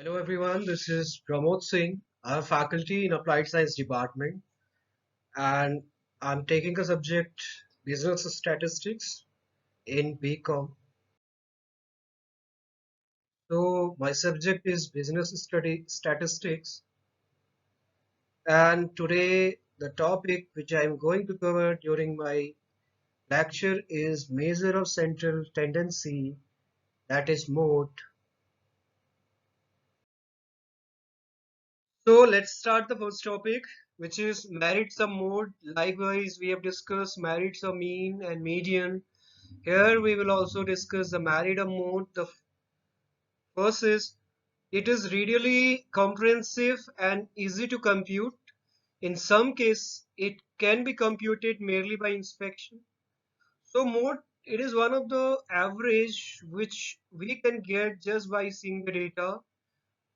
Hello everyone, this is Pramod Singh. I'm faculty in Applied Science Department and I'm taking a subject Business Statistics in BCom. So my subject is Statistics, and today the topic which I'm going to cover during my lecture is measure of central tendency, that is mode. So let's start the first topic, which is merit sum mode. Likewise, we have discussed merit sum mean and median. Here we will also discuss the merit of mode. The first is it is really comprehensive and easy to compute. In some case, it can be computed merely by inspection. So mode, it is one of the average which we can get just by seeing the data.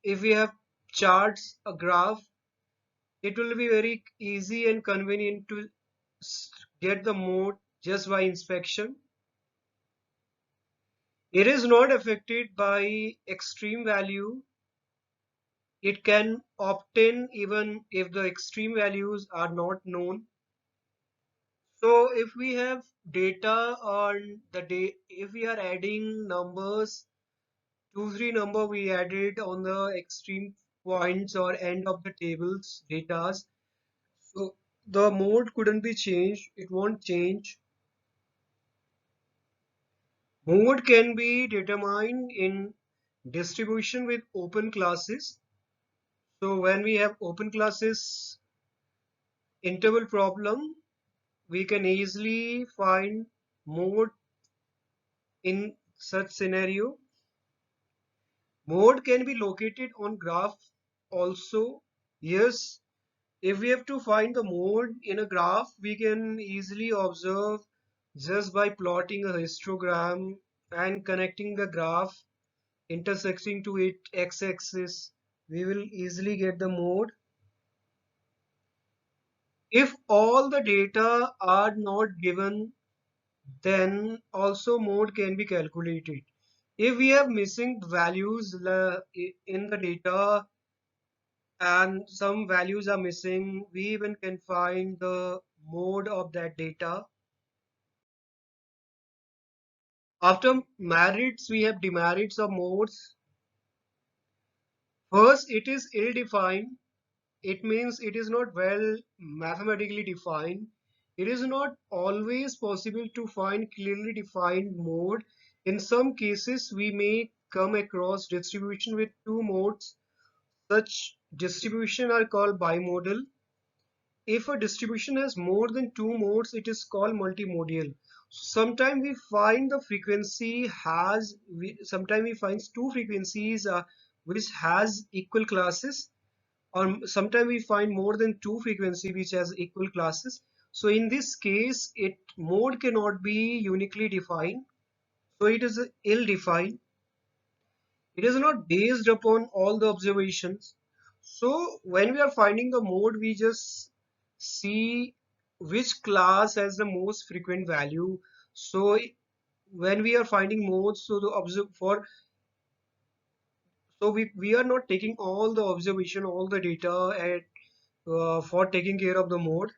If we have charts, a graph, it will be very easy and convenient to get the mode just by inspection. It is not affected by extreme value. It can obtain even if the extreme values are not known. So if we have data on the day, if we are adding numbers, two, three number we added on the extreme points or end of the tables datas. So the mode couldn't be changed. It won't change. Mode can be determined in distribution with open classes. So when we have open classes interval problem, we can easily find mode in such scenario. Mode can be located on graph also. Yes, if we have to find the mode in a graph, we can easily observe just by plotting a histogram and connecting the graph intersecting to its x-axis. We will easily get the mode. If all the data are not given, then also mode can be calculated. If we have missing values in the data and some values are missing, we even can find the mode of that data. After merits, we have demerits of modes. First, it is ill-defined. It means it is not well mathematically defined. It is not always possible to find clearly defined mode. In some cases, we may come across distribution with two modes. Such distribution are called bimodal. If a distribution has more than two modes, it is called multimodal. Sometimes we find the frequency has, sometimes we find two frequencies which has equal classes, or sometimes we find more than two frequency which has equal classes. So in this case, it mode cannot be uniquely defined. So it is ill defined. It is not based upon all the observations. So when we are finding the mode, we just see which class has the most frequent value. So when we are finding modes, so the observe for so we are not taking all the observation, all the data at for taking care of the mode.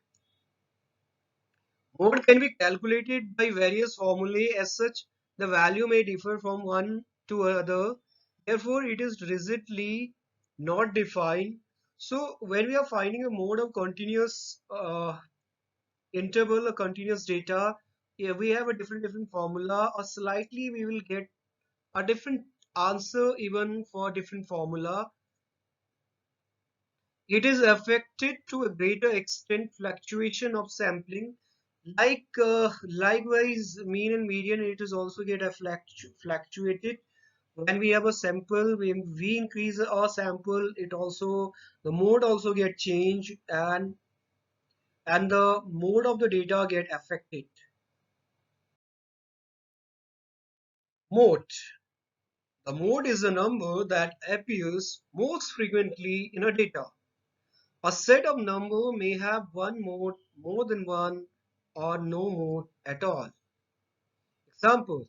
Mode can be calculated by various formulae. As such, the value may differ from one to another. Therefore, it is rigidly not defined. So, when we are finding a mode of continuous interval or continuous data, yeah, we have a different formula, or slightly we will get a different answer even for different formula. It is affected to a greater extent fluctuation of sampling. Likewise, mean and median, it is also get a fluctuated. When we have a sample, when we increase our sample, it also the mode also get changed, and the mode of the data get affected. Mode. The mode is a number that appears most frequently in a data. A set of number may have one mode, more than one, or no mode at all. Example,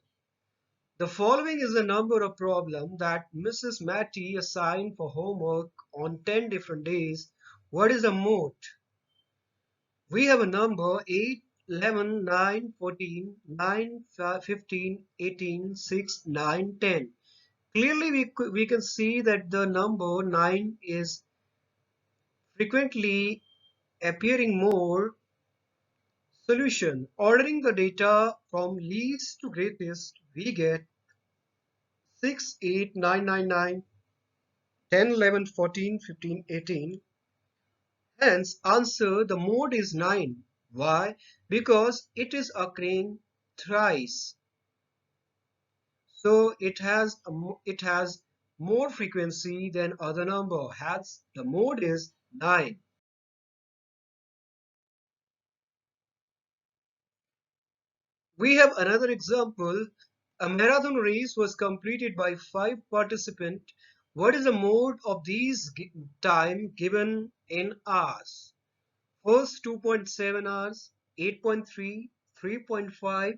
The following is the number of problem that Mrs. Matty assigned for homework on 10 different days. What is the mode? We have a number 8, 11, 9, 14, 9, 15, 18, 6, 9, 10. Clearly we can see that the number 9 is frequently appearing more. Solution. Ordering the data from least to greatest, we get 6, 8, 9, 9, 9, 10, 11, 14, 15, 18. Hence, answer the mode is 9. Why? Because it is occurring thrice. So it has more frequency than other number. Hence, the mode is 9. We have another example. A marathon race was completed by 5 participants. What is the mode of these time given in hours? First 2.7 hours, 8.3, 3.5,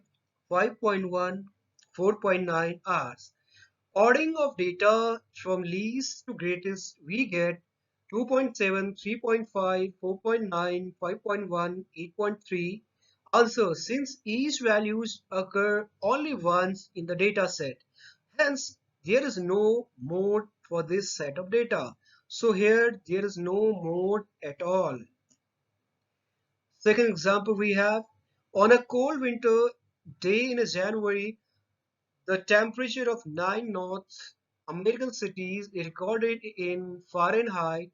5.1, 4.9 hours. Ordering of data from least to greatest, we get 2.7, 3.5, 4.9, 5.1, 8.3. Also, since each values occur only once in the data set, hence there is no mode for this set of data. So here there is no mode at all. Second example we have, on a cold winter day in January, the temperature of 9 North American cities is recorded in Fahrenheit.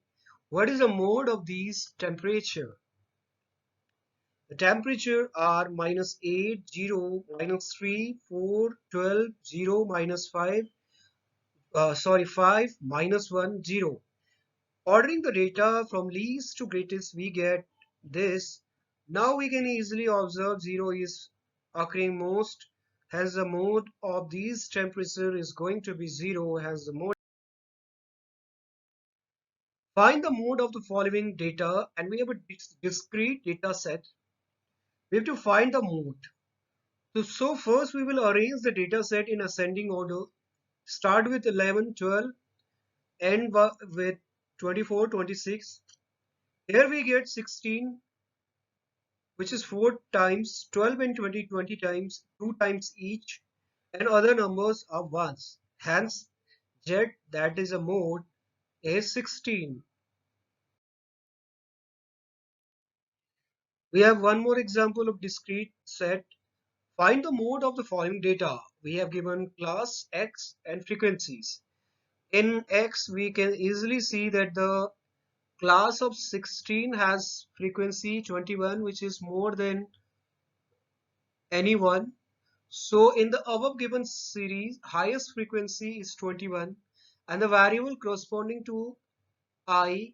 What is the mode of these temperature? The temperature are -8, 0, -3, 4, 12, 0, -5, 5, -1, 0. Ordering the data from least to greatest, we get this. Now we can easily observe 0 is occurring most, hence the mode of these temperature is going to be 0, hence the mode. Find the mode of the following data, and we have a discrete data set. We have to find the mode. So first we will arrange the data set in ascending order. Start with 11, 12, end with 24, 26. Here we get 16, which is 4 times, 12 and 20, 20 times, 2 times each, and other numbers are ones. Hence, Z, that is a mode, is 16. We have one more example of discrete set. Find the mode of the following data. We have given class X and frequencies. In X, we can easily see that the class of 16 has frequency 21, which is more than any one. So in the above given series, highest frequency is 21 and the variable corresponding to I,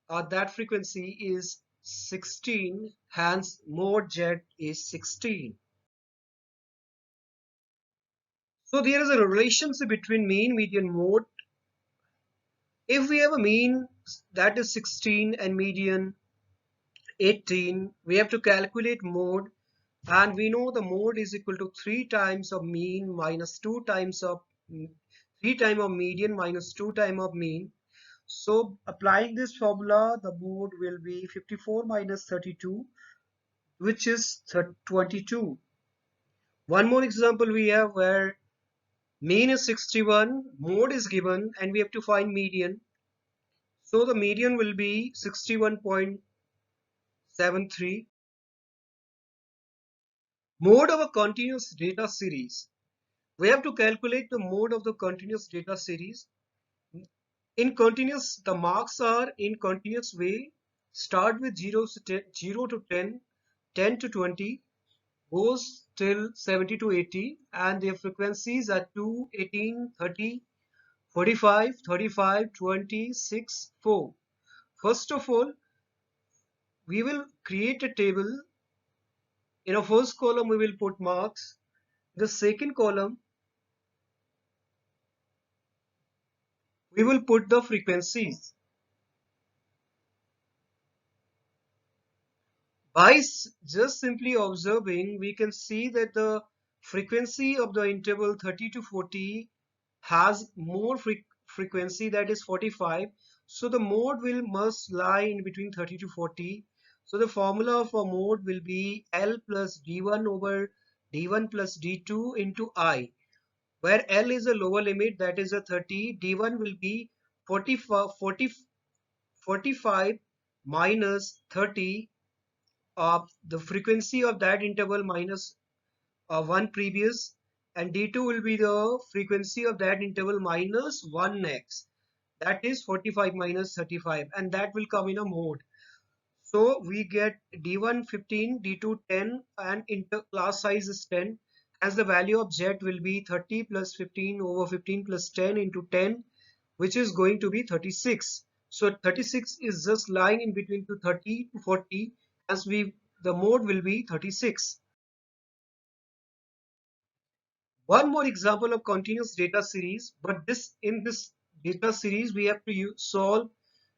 that frequency is 16, hence mode Z is 16. So there is a relationship between mean, median, mode. If we have a mean that is 16 and median 18, we have to calculate mode, and we know the mode is equal to 3 times of mean minus 2 times of 3 times of median minus 2 times of mean. So applying this formula, the mode will be 54 minus 32, which is 22. One more example we have where mean is 61, mode is given, and we have to find median. So the median will be 61.73. Mode of a continuous data series. We have to calculate the mode of the continuous data series. In continuous, the marks are in continuous way. Start with 0 to 10, 10 to 20, goes till 70 to 80, and their frequencies are 2, 18, 30, 45, 35, 20, 6, 4. First of all, we will create a table. In a first column, we will put marks. The second column, we will put the frequencies. By just simply observing, we can see that the frequency of the interval 30 to 40 has more frequency, that is 45. So the mode will must lie in between 30 to 40. So the formula for mode will be L plus D1 over D1 plus D2 into I, where L is a lower limit, that is a 30. D1 will be 45 minus 30 of the frequency of that interval minus one previous, and d2 will be the frequency of that interval minus 1x, that is 45 minus 35, and that will come in a mode. So we get d1 15, d2 10, and inter class size is 10, as the value of z will be 30 plus 15 over 15 plus 10 into 10, which is going to be 36. So 36 is just lying in between to 30 to 40, as we the mode will be 36. One more example of continuous data series, but in this data series we have to solve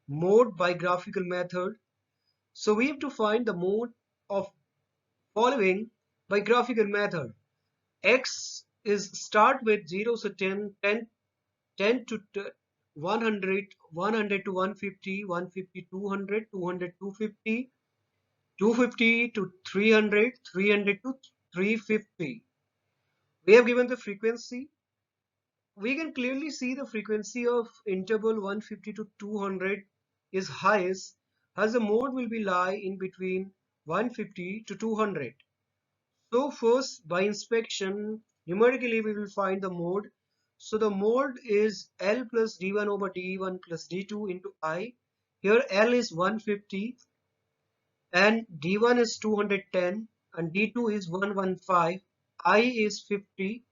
mode by graphical method. So we have to find the mode of following by graphical method. X is start with 0, so 10, 10, 10 to 100, 100 to 150, 150 200, 200 250, 250 to 300, 300 to 350. We have given the frequency. We can clearly see the frequency of interval 150 to 200 is highest, as the mode will be lie in between 150 to 200. So first, by inspection, numerically we will find the mode. So the mode is L plus D1 over D1 plus D2 into I. Here L is 150 and D1 is 210 and D2 is 115. I is 50.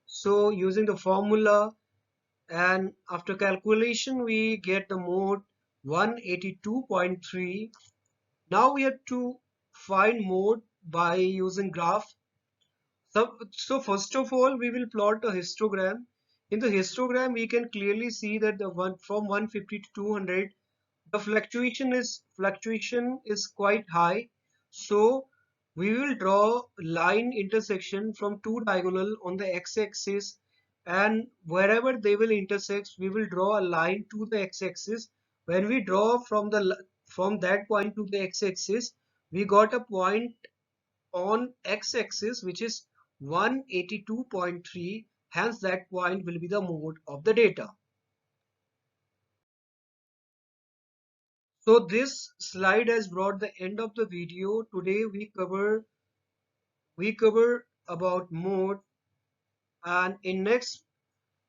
So using the formula, and after calculation we get the mode 182.3. Now we have to find mode by using graph. So first of all we will plot a histogram. In the histogram we can clearly see that the one from 150 to 200 the fluctuation is quite high. So we will draw line intersection from two diagonal on the x-axis, and wherever they will intersect we will draw a line to the x-axis. When we draw from that point to the x-axis, we got a point on x-axis which is 182.3, hence that point will be the mode of the data. So this slide has brought the end of the video. Today we cover about mode, and in next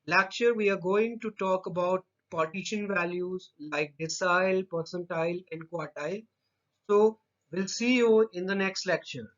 lecture we are going to talk about partition values like decile, percentile and quartile. So we'll see you in the next lecture.